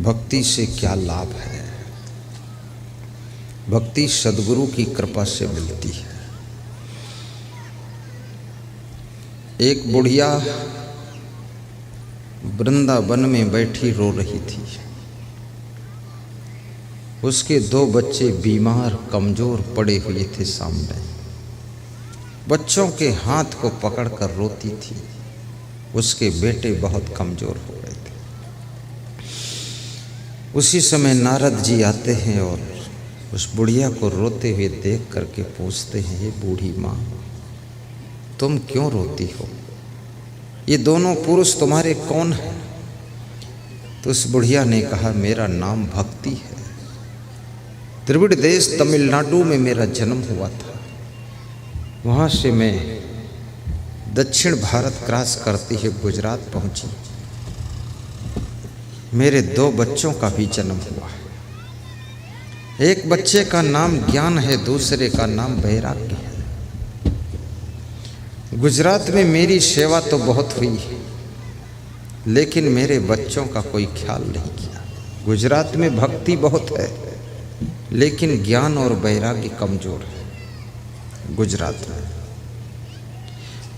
भक्ति से क्या लाभ है। भक्ति सद्गुरु की कृपा से मिलती है। एक बुढ़िया वृंदावन में बैठी रो रही थी। उसके 2 बच्चे बीमार कमजोर पड़े हुए थे सामने। बच्चों के हाथ को पकड़कर रोती थी। उसके बेटे बहुत कमजोर हो गए थे। उसी समय नारद जी आते हैं और उस बुढ़िया को रोते हुए देख करके पूछते हैं, हे बूढ़ी माँ, तुम क्यों रोती हो? ये दोनों पुरुष तुम्हारे कौन हैं? तो उस बुढ़िया ने कहा, मेरा नाम भक्ति है। द्रविड़ देश तमिलनाडु में मेरा जन्म हुआ था। वहाँ से मैं दक्षिण भारत क्रॉस करती हुई गुजरात पहुँची। मेरे 2 बच्चों का भी जन्म हुआ है। एक बच्चे का नाम ज्ञान है, दूसरे का नाम वैराग्य है। गुजरात में मेरी सेवा तो बहुत हुई है, लेकिन मेरे बच्चों का कोई ख्याल नहीं किया। गुजरात में भक्ति बहुत है, लेकिन ज्ञान और वैराग्य कमजोर है गुजरात में।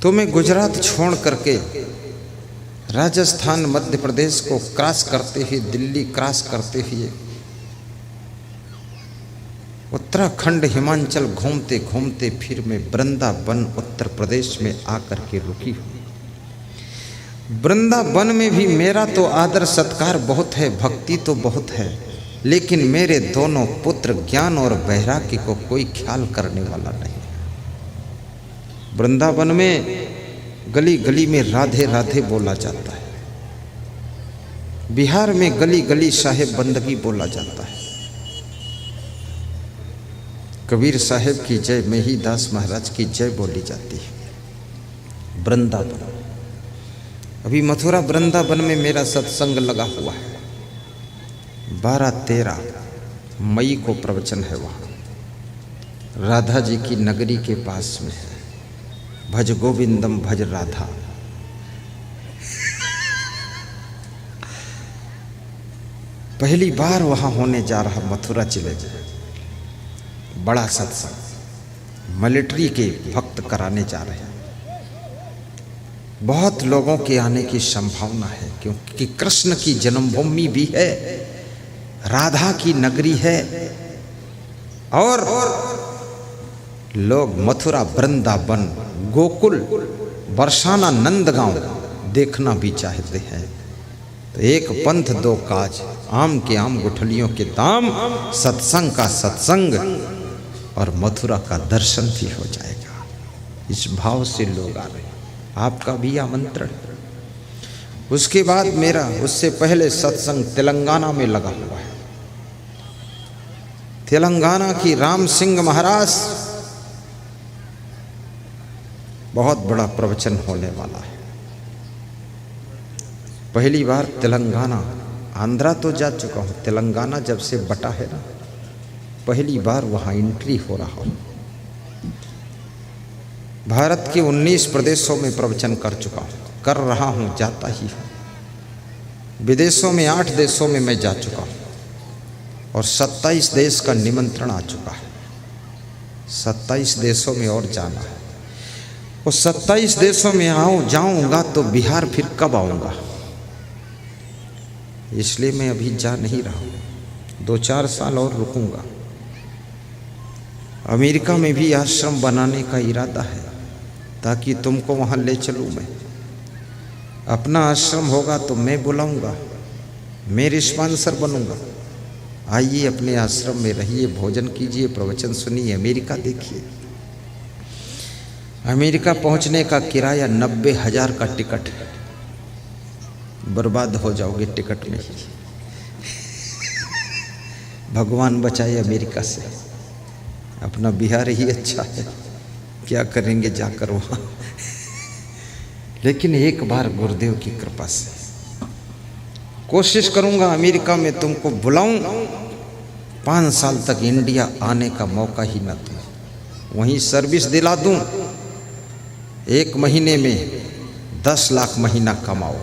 तो मैं गुजरात छोड़ करके राजस्थान मध्य प्रदेश को क्रॉस करते हुए, दिल्ली क्रॉस करते हुए उत्तराखंड हिमाचल घूमते घूमते फिर मैं वृंदावन उत्तर प्रदेश में आकर के रुकी हूँ। वृंदावन में भी मेरा तो आदर सत्कार बहुत है, भक्ति तो बहुत है, लेकिन मेरे दोनों पुत्र ज्ञान और वैराग्य को कोई ख्याल करने वाला नहीं। वृंदावन में गली गली में राधे राधे बोला जाता है। बिहार में गली गली साहेब बंदगी बोला जाता है। कबीर साहेब की जय, मेहीदास महाराज की जय बोली जाती है। वृंदावन, अभी मथुरा वृंदावन में मेरा सत्संग लगा हुआ है। 12-13 मई को प्रवचन है वहाँ। राधा जी की नगरी के पास में है। भज गोविंदम भज राधा। पहली बार वहाँ होने जा रहा मथुरा जिले में बड़ा सत्संग। मिलिट्री के भक्त कराने जा रहे हैं। बहुत लोगों के आने की संभावना है, क्योंकि कृष्ण की जन्मभूमि भी है, राधा की नगरी है, और लोग मथुरा वृंदावन गोकुल बरसाना नंदगांव देखना भी चाहते हैं। तो एक पंथ 2 काज, आम के आम गुठलियों के दाम, सत्संग का सत्संग और मथुरा का दर्शन भी हो जाएगा। इस भाव से लोग आ रहे हैं। आपका भी आमंत्रण। उसके बाद मेरा उससे पहले सत्संग तेलंगाना में लगा हुआ है। तेलंगाना की राम सिंह महाराज, बहुत बड़ा प्रवचन होने वाला है। पहली बार तेलंगाना, आंध्रा तो जा चुका हूँ, तेलंगाना जब से बटा है ना, पहली बार वहाँ एंट्री हो रहा हूँ। भारत के 19 प्रदेशों में प्रवचन कर चुका हूँ, कर रहा हूँ, जाता ही हूँ। विदेशों में 8 देशों में मैं जा चुका हूँ और 27 देश का निमंत्रण आ चुका है। 27 देशों में और जाना है। वो 27 देशों में जाऊंगा तो बिहार फिर कब आऊँगा, इसलिए मैं अभी जा नहीं रहा हूँ। 2-4 साल और रुकूंगा। अमेरिका में भी आश्रम बनाने का इरादा है, ताकि तुमको वहाँ ले चलूँ मैं। अपना आश्रम होगा तो मैं बुलाऊंगा, मैं रिस्पॉन्सर बनूंगा। आइए अपने आश्रम में रहिए, भोजन कीजिए, प्रवचन सुनिए, अमेरिका देखिए। अमेरिका पहुंचने का किराया 90,000 का टिकट है। बर्बाद हो जाओगे टिकट में ही। भगवान बचाए अमेरिका से। अपना बिहार ही अच्छा है, क्या करेंगे जाकर वहाँ। लेकिन एक बार गुरुदेव की कृपा से कोशिश करूँगा अमेरिका में तुमको बुलाऊं। 5 साल तक इंडिया आने का मौका ही न दूं, वहीं सर्विस दिला दूं। 1 महीने में 10 लाख महीना कमाओ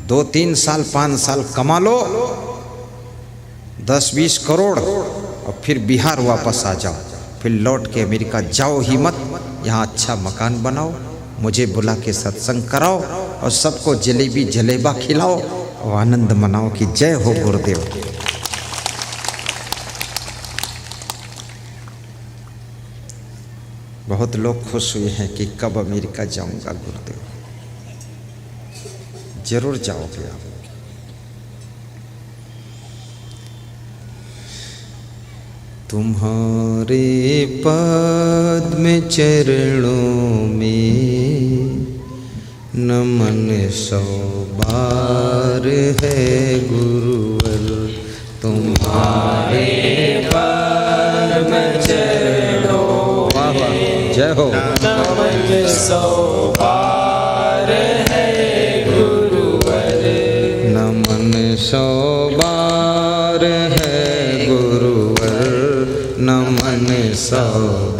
2-3 साल 5 साल कमा लो, 10-20 करोड़, और फिर बिहार वापस आ जाओ, फिर लौट के अमेरिका जाओ ही मत। यहाँ अच्छा मकान बनाओ, मुझे बुला के सत्संग कराओ और सबको जलेबी जलेबा खिलाओ और आनंद मनाओ कि जय हो गुरुदेव। बहुत लोग खुश हुए हैं कि कब अमेरिका जाऊंगा गुरुदेव। जरूर जाओगे आप। तुम्हारे पद्म चरणों में नमन 100 बार है गुरुवर। तुम्हारे पद्म चरणों में जय हो नमन 100 बार है गुरुवर। नमन 100 बार है गुरुवर। नमन 100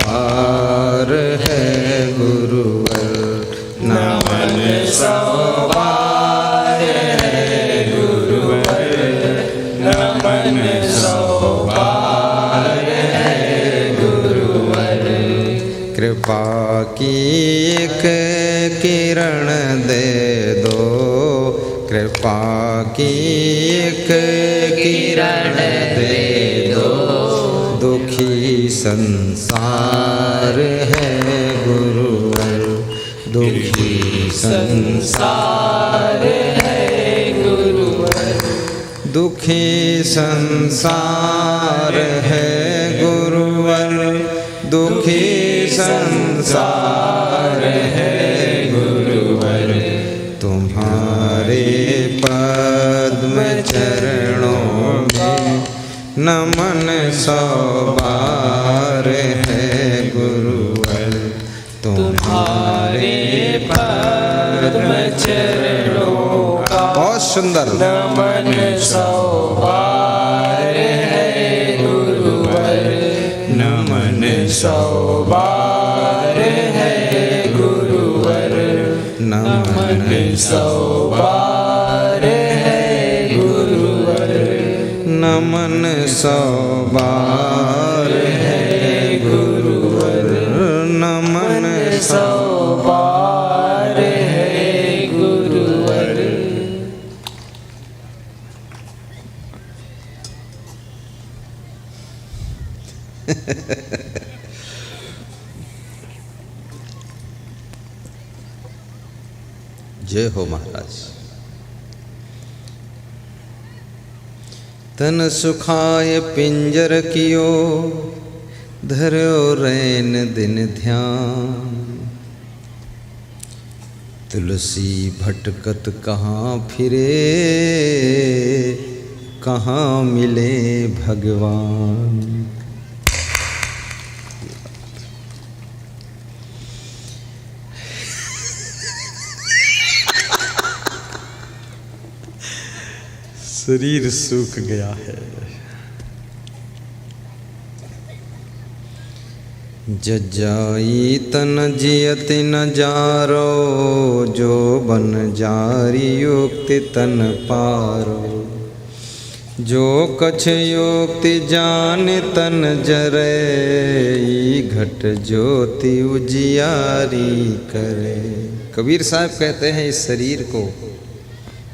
बार है गुरुवर। नमन 100 बार है गुरुवर। नमन 100 बार है गुरुवर। कृपा की एक किरण दे दो, कृपा की एक किरण दे दो। दुखी संसार है गुरुवर। दुखी संसार है गुरुवर। दुखी संसार है गुरुवर। दुखी संसार है गुरुवर। तुम्हारे पद्म चरणों में नमन 100 बार है गुरुवर। तुम्हारे पद्म चरणों का बहुत सुंदर नमन 100 बार है गुरुवर। नमन 100 बार है गुरुवर। नमन 100 बार है गुरुवर। नमन 100 बार है गुरुवर। नमन 100 बार है गुरुवर। जय हो महाराज। तन सुखाय पिंजर कियो, धरो रैन दिन ध्यान। तुलसी भटकत कहाँ फिरे, कहाँ मिले भगवान। शरीर सूख गया है। जजाई तन जियति न जारो, जो बन जारी युक्ति तन पारो। जो कछ युक्ति जान तन जरे, घट ज्योति उजियारी करे। कबीर साहब कहते हैं इस शरीर को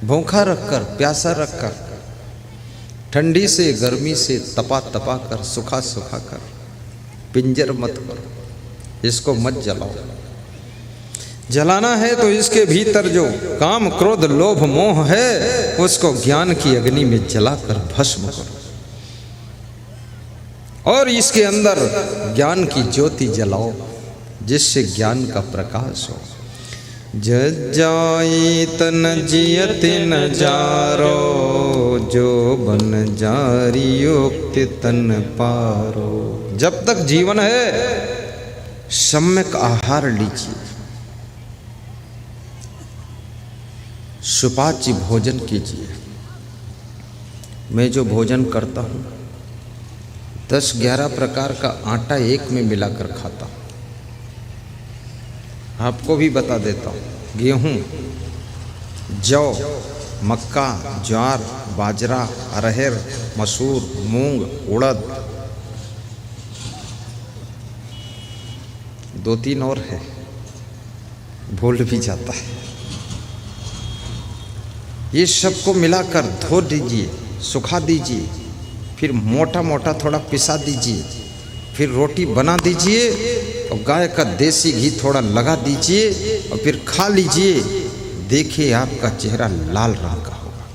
भूखा रखकर, प्यासा रखकर, ठंडी से गर्मी से तपा तपा कर, सुखा सुखा कर पिंजर मत करो, इसको मत जलाओ। जलाना है तो इसके भीतर जो काम क्रोध लोभ मोह है उसको ज्ञान की अग्नि में जलाकर भस्म करो, और इसके अंदर ज्ञान की ज्योति जलाओ जिससे ज्ञान का प्रकाश हो। जजाई तन जियति न जारो, जो बन जारी युक्ति तन पारो। जब तक जीवन है सम्यक आहार लीजिए, सुपाच्य भोजन कीजिए। मैं जो भोजन करता हूँ 10-11 प्रकार का आटा एक में मिलाकर खाता हूँ। आपको भी बता देता हूँ, गेहूँ, जौ, मक्का, ज्वार, बाजरा, अरहर, मसूर, मूंग, उड़द, 2-3 और है, भूल भी जाता है। ये सबको मिलाकर धो दीजिए, सुखा दीजिए, फिर मोटा मोटा थोड़ा पिसा दीजिए, फिर रोटी बना दीजिए और गाय का देसी घी थोड़ा लगा दीजिए और फिर खा लीजिए। देखिए आपका चेहरा लाल रंग का होगा,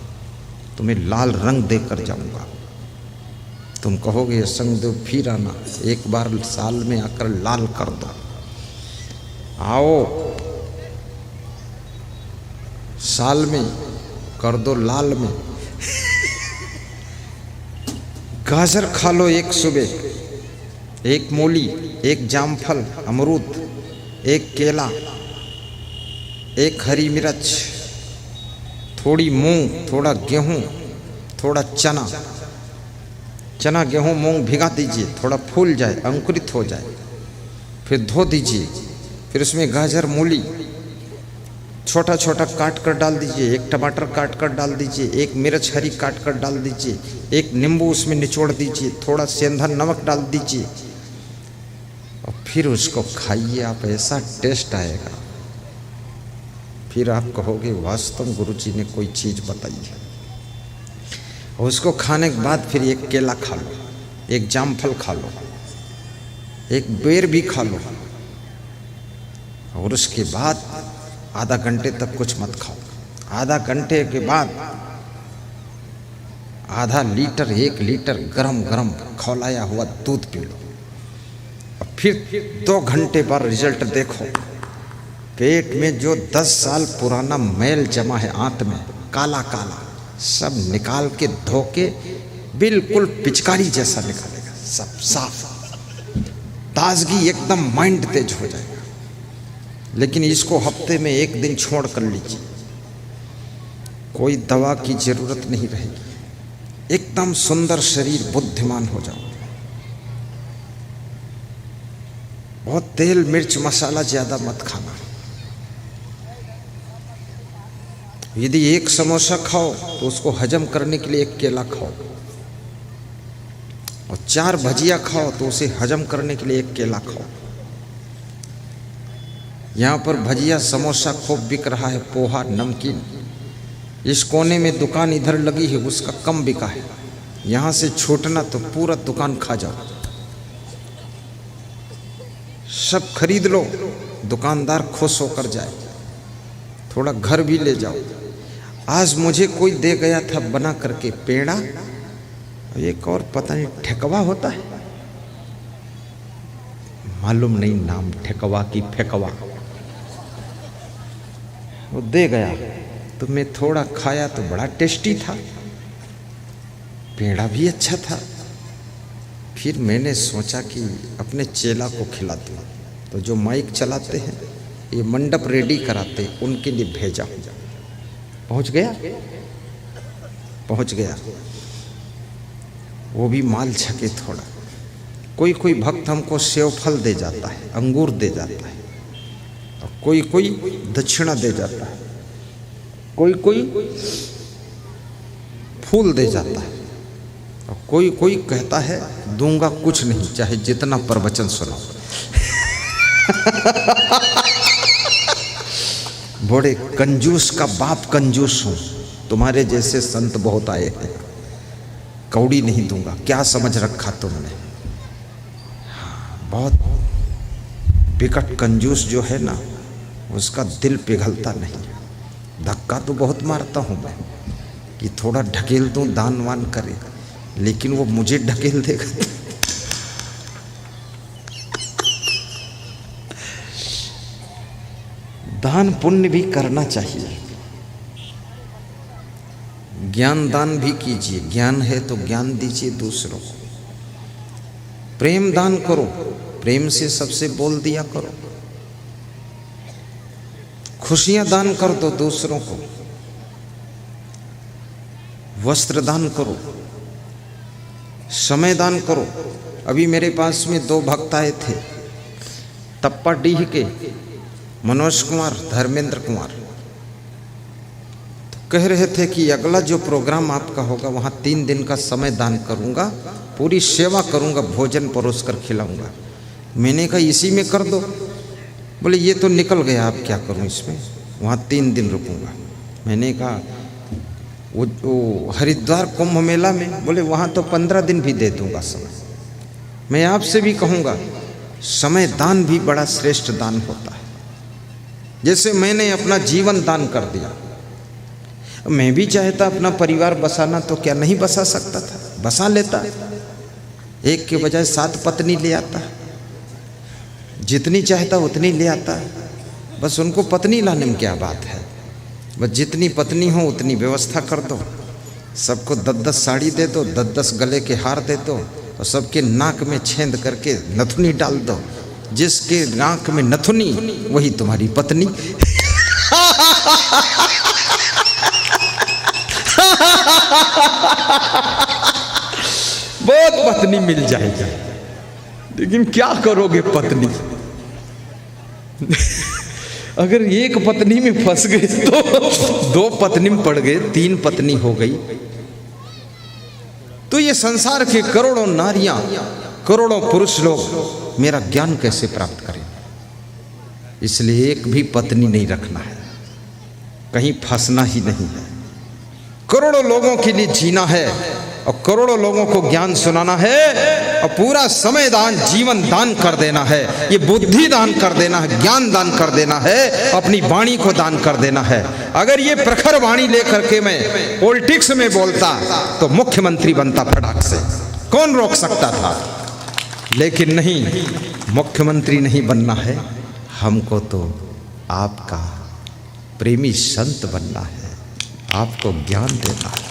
तुम्हें लाल रंग देकर जाऊंगा। तुम कहोगे संगदेव फिर आना, एक बार साल में आकर लाल कर दो। आओ, साल में कर दो लाल में। गाजर खा लो एक सुबह, एक मूली, एक जामफल, अमरूद, एक केला, एक हरी मिर्च, थोड़ी मूंग, थोड़ा गेहूं, थोड़ा चना। चना, गेहूं, मूंग भिगा दीजिए, थोड़ा फूल जाए, अंकुरित हो जाए, फिर धो दीजिए। फिर उसमें गाजर, मूली छोटा छोटा काट कर डाल दीजिए, एक टमाटर काट कर डाल दीजिए, एक मिर्च हरी काट कर डाल दीजिए, एक नींबू उसमें निचोड़ दीजिए, थोड़ा सेंधा नमक डाल दीजिए और फिर उसको खाइए। आप ऐसा टेस्ट आएगा, फिर आप कहोगे वास्तव गुरुजी ने कोई चीज़ बताई है। और उसको खाने के बाद फिर एक केला खा लो, एक जामफल खा लो, एक बेर भी खा लो और उसके बाद आधा घंटे तक कुछ मत खाओ। आधा घंटे के बाद आधा लीटर 1 लीटर गरम गरम खौलाया हुआ दूध पी लो और फिर 2 घंटे बाद रिजल्ट देखो। पेट में जो 10 साल पुराना मैल जमा है आंत में, काला काला, सब निकाल के धो के बिल्कुल पिचकारी जैसा निकालेगा, सब साफ, ताजगी एकदम, माइंड तेज हो जाएगा। लेकिन इसको हफ्ते में 1 दिन छोड़ कर लीजिए, कोई दवा की जरूरत नहीं रहेगी, एकदम सुंदर शरीर, बुद्धिमान हो जाओ। बहुत तेल मिर्च मसाला ज्यादा मत खाना। यदि 1 समोसा खाओ तो उसको हजम करने के लिए 1 केला खाओ, और 4 भजिया खाओ तो उसे हजम करने के लिए 1 केला खाओ। यहाँ पर भजिया समोसा खूब बिक रहा है, पोहा, नमकीन। इस कोने में दुकान इधर लगी है, उसका कम बिका है। यहाँ से छूटना तो पूरा दुकान खा जाओ, सब खरीद लो, दुकानदार खुश होकर जाए। थोड़ा घर भी ले जाओ। आज मुझे कोई दे गया था बना करके पेड़ा, एक और पता नहीं ठेकवा होता है, मालूम नहीं नाम, ठेकवा की फेकवा, वो दे गया तो मैं थोड़ा खाया तो बड़ा टेस्टी था, पेड़ा भी अच्छा था। फिर मैंने सोचा कि अपने चेला को खिला दूँ, तो जो माइक चलाते हैं, ये मंडप रेडी कराते, उनके लिए भेजा। पहुंच गया, वो भी माल छके थोड़ा। कोई कोई भक्त हमको सेव फल दे जाता है, अंगूर दे जाता है, और कोई कोई दक्षिणा दे जाता है, कोई कोई फूल दे जाता है, और कोई कोई कहता है दूंगा कुछ नहीं, चाहे जितना प्रवचन सुनाओ। बड़े कंजूस का बाप कंजूस हूं, तुम्हारे जैसे संत बहुत आए हैं, कौड़ी नहीं दूंगा। क्या समझ रखा तुमने? बहुत विकट कंजूस जो है ना, उसका दिल पिघलता नहीं। धक्का तो बहुत मारता हूं मैं कि थोड़ा ढकेल दूं, दान वान करे, लेकिन वो मुझे ढकेल देगा। दान पुण्य भी करना चाहिए, ज्ञान दान भी कीजिए। ज्ञान है तो ज्ञान दीजिए दूसरों को। प्रेम दान करो, प्रेम से सबसे बोल दिया करो। खुशियां दान कर दो दूसरों को। वस्त्र दान करो, समय दान करो। अभी मेरे पास में 2 भक्त आए थे, तप्पाडीह के, मनोज कुमार, धर्मेंद्र कुमार। तो कह रहे थे कि अगला जो प्रोग्राम आपका होगा वहाँ 3 दिन का समय दान करूँगा, पूरी सेवा करूँगा, भोजन परोस कर खिलाऊँगा। मैंने कहा इसी में कर दो। बोले ये तो निकल गया, अब क्या करूँ इसमें, वहाँ 3 दिन रुकूँगा। मैंने कहा वो हरिद्वार कुंभ मेला में, बोले वहाँ तो 15 दिन भी दे दूँगा समय। मैं आपसे भी कहूँगा समय दान भी बड़ा श्रेष्ठ दान होता है। जैसे मैंने अपना जीवन दान कर दिया, मैं भी चाहता अपना परिवार बसाना तो क्या नहीं बसा सकता था, बसा लेता। एक के बजाय 7 पत्नी ले आता, जितनी चाहता उतनी ले आता। बस उनको पत्नी लाने में क्या बात है, बस जितनी पत्नी हो उतनी व्यवस्था कर दो। सबको 10-10 साड़ी दे दो, 10-10 गले के हार दे दो, और सबके नाक में छेद करके नथुनी डाल दो। जिसके नाक में नथुनी वही तुम्हारी पत्नी। बहुत पत्नी मिल जाएगी, लेकिन क्या करोगे पत्नी? अगर एक पत्नी में फंस गए तो 2 पत्नी में पड़ गए, 3 पत्नी हो गई, तो ये संसार के करोड़ों नारियां, करोड़ों पुरुष लोग मेरा ज्ञान कैसे प्राप्त करें? इसलिए एक भी पत्नी नहीं रखना है, कहीं फंसना ही नहीं है। करोड़ों लोगों के लिए जीना है और करोड़ों लोगों को ज्ञान सुनाना है, और पूरा समय दान, जीवन दान कर देना है। ये बुद्धि दान कर देना है, ज्ञान दान कर देना है, अपनी वाणी को दान कर देना है। अगर ये प्रखर वाणी लेकर के मैं पॉलिटिक्स में बोलता तो मुख्यमंत्री बनता फटाक से, कौन रोक सकता था? लेकिन नहीं, मुख्यमंत्री नहीं बनना है, हमको तो आपका प्रेमी संत बनना है, आपको ज्ञान देना है।